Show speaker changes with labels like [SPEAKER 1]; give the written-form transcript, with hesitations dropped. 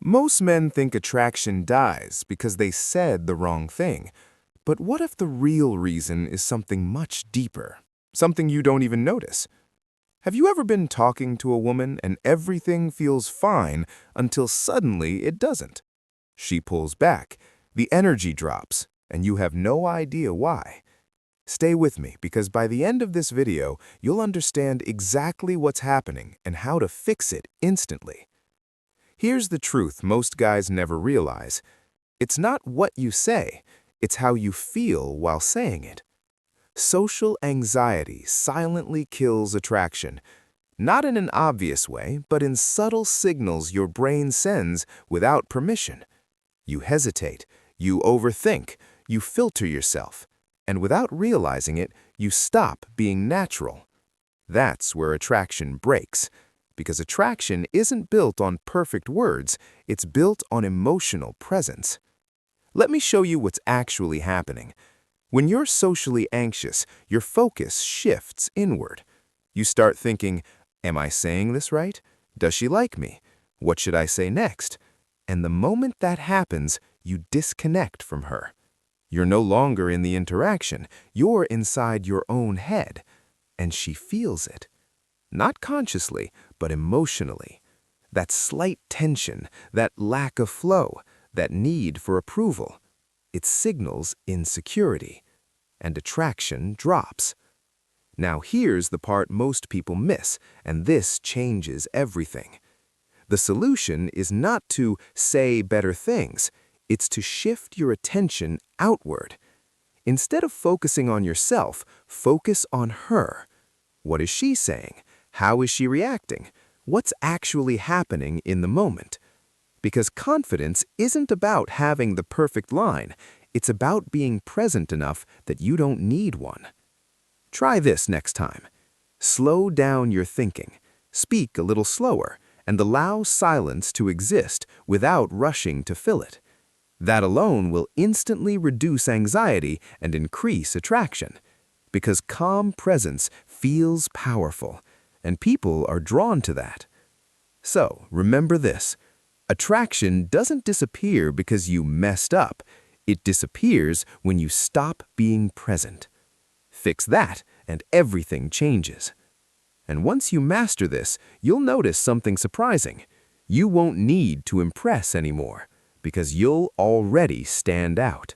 [SPEAKER 1] Most men think attraction dies because they said the wrong thing. But what if the real reason is something much deeper? Something you don't even notice? Have you ever been talking to a woman and everything feels fine until suddenly it doesn't? She pulls back, the energy drops, and you have no idea why. Stay with me because by the end of this video, you'll understand exactly what's happening and how to fix it instantly. Here's the truth most guys never realize. It's not what you say, it's how you feel while saying it. Social anxiety silently kills attraction, not in an obvious way, but in subtle signals your brain sends without permission. You hesitate, you overthink, you filter yourself, and without realizing it, you stop being natural. That's where attraction breaks. Because attraction isn't built on perfect words, it's built on emotional presence. Let me show you what's actually happening. When you're socially anxious, your focus shifts inward. You start thinking, am I saying this right? Does she like me? What should I say next? And the moment that happens, you disconnect from her. You're no longer in the interaction, you're inside your own head. And she feels it. Not consciously, but emotionally. That slight tension, that lack of flow, that need for approval. It signals insecurity, and attraction drops. Now here's the part most people miss, and this changes everything. The solution is not to say better things, it's to shift your attention outward. Instead of focusing on yourself, focus on her. What is she saying? How is she reacting? What's actually happening in the moment? Because confidence isn't about having the perfect line. It's about being present enough that you don't need one. Try this next time. Slow down your thinking. Speak a little slower and allow silence to exist without rushing to fill it. That alone will instantly reduce anxiety and increase attraction. Because calm presence feels powerful. And people are drawn to that. So, remember this. Attraction doesn't disappear because you messed up. It disappears when you stop being present. Fix that, and everything changes. And once you master this, you'll notice something surprising. You won't need to impress anymore, because you'll already stand out.